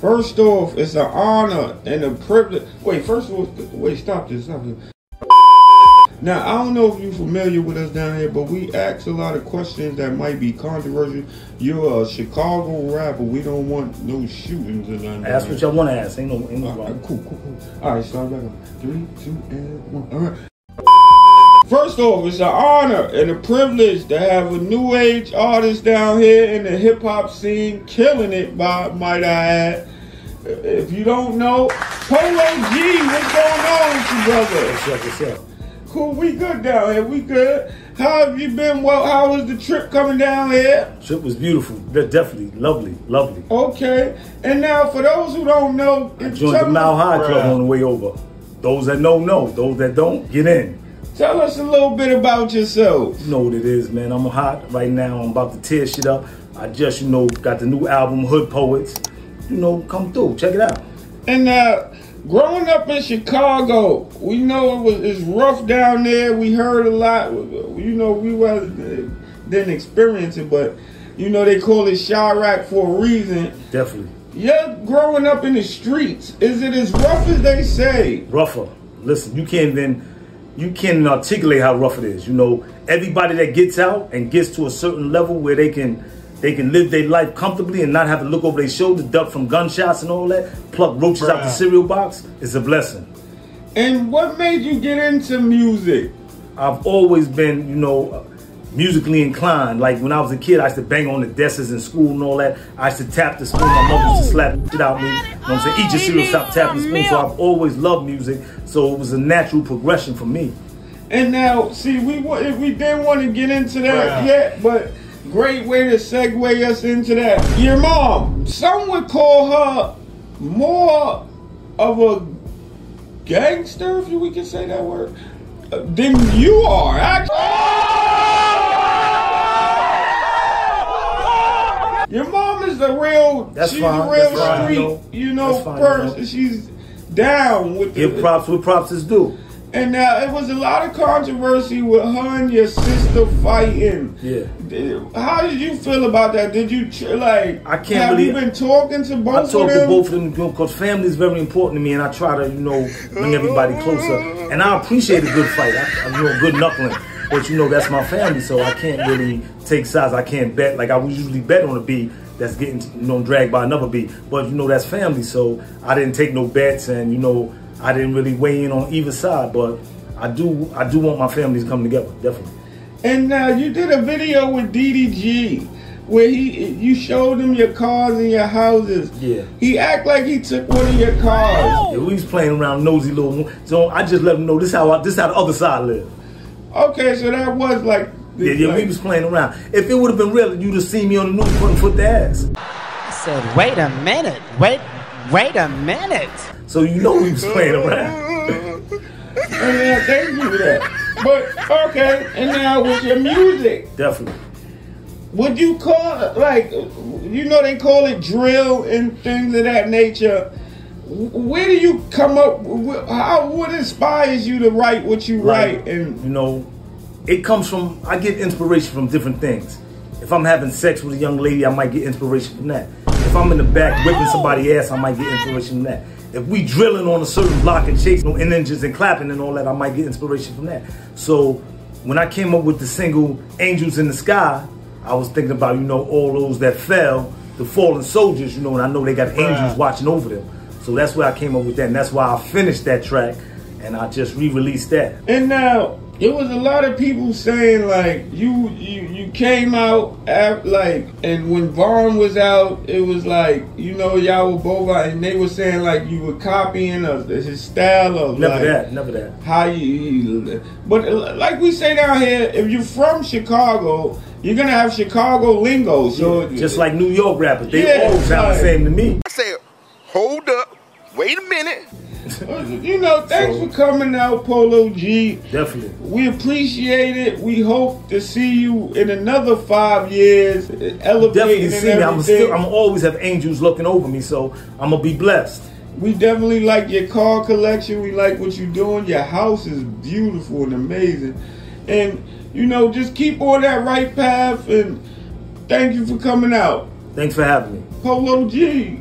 First off, it's an honor and a privilege. Wait, first of all, wait, stop this. Now, I don't know if you're familiar with us down here, but we ask a lot of questions that might be controversial. You're a Chicago rapper. We don't want no shootings or nothing. Ask what y'all want to ask. Ain't no problem. Cool. All right, start back on 3, 2, and 1. All right. First off, it's an honor and a privilege to have a new age artist down here in the hip hop scene, killing it, might I add. If you don't know, Polo G, what's going on with you, brother? What's up? Cool, we good down here, we good. How have you been? Well, how was the trip coming down here? Trip was beautiful, definitely, lovely. Okay, and now for those who don't know, I joined the Mile High Club on the way over. Those that know, those that don't, get in. Tell us a little bit about yourself. You know what it is, man. I'm hot right now. I'm about to tear shit up. I just, got the new album, Hood Poets. Come through, check it out. And growing up in Chicago, we know it's rough down there. We heard a lot. We didn't experience it, but they call it Sh00ting for a reason. Definitely. Yeah, growing up in the streets, is it as rough as they say? Rougher. Listen, you can't articulate how rough it is. Everybody that gets out and gets to a certain level where they can live their life comfortably and not have to look over their shoulder, duck from gunshots and all that, pluck roaches out the cereal box, is a blessing. And what made you get into music? I've always been, musically inclined. Like when I was a kid, I used to bang on the desks in school and all that. I used to tap the spoon. My mother used to slap shit out me. I'm saying? Eat your cereal, stop tapping the spoon. So I've always loved music. So it was a natural progression for me. And now, see, we didn't want to get into that yet, but great way to segue us into that. Your mom, some would call her more of a gangster, if we can say that word, than you are, actually. Your mom is the real, she's a real street, person. She's down with the... Give props what props is due. And now it was a lot of controversy with her and your sister fighting. Yeah. How did you feel about that? Did you have you been talking to both of them? I talked to both of them because family is very important to me, and I try to bring everybody closer. And I appreciate a good fight. I good knuckling. But that's my family, so I can't really take sides. I can't bet like I would usually bet on a B that's getting dragged by another B. But that's family, so I didn't take no bets, and I didn't really weigh in on either side. But I do want my families to come together, definitely. And now you did a video with DDG where you showed him your cars and your houses. Yeah. He act like he took one of your cars. Yeah, we was playing around nosy little. So I just let him know this how the other side live. Okay, so that was like... Yeah, we was playing around. If it would have been real, you'd have seen me on the news putting foot to ass. I said, wait a minute. Wait a minute. So we was playing around. And thank you for that. But, okay, and now with your music. Definitely. Would you call it, they call it drill and things of that nature. Where do you come up, what inspires you to write what you write? And it comes from, I get inspiration from different things. If I'm having sex with a young lady, I might get inspiration from that. If I'm in the back whipping somebody's ass, I might get inspiration from that. If we drilling on a certain block and chasing and engines and clapping and all that, I might get inspiration from that. So when I came up with the single Angels in the Sky, I was thinking about, all those that fell, the fallen soldiers, and I know they got angels watching over them. So that's where I came up with that, and that's why I finished that track, and I just re-released that. And now, it was a lot of people saying you came out and when Vaughn was out, it was y'all were both out, and they were saying you were copying his style of never that. How you, but like we say down here, if you're from Chicago, you're gonna have Chicago lingo. So just like New York rappers, they all sound the same to me. I said, hold up. Wait a minute. Thanks for coming out, Polo G. Definitely. We appreciate it. We hope to see you in another 5 years, elevating. Definitely see me. I'm always have angels looking over me, so I'm gonna be blessed. We definitely like your car collection. We like what you're doing. Your house is beautiful and amazing. And just keep on that right path. And thank you for coming out. Thanks for having me. Polo G.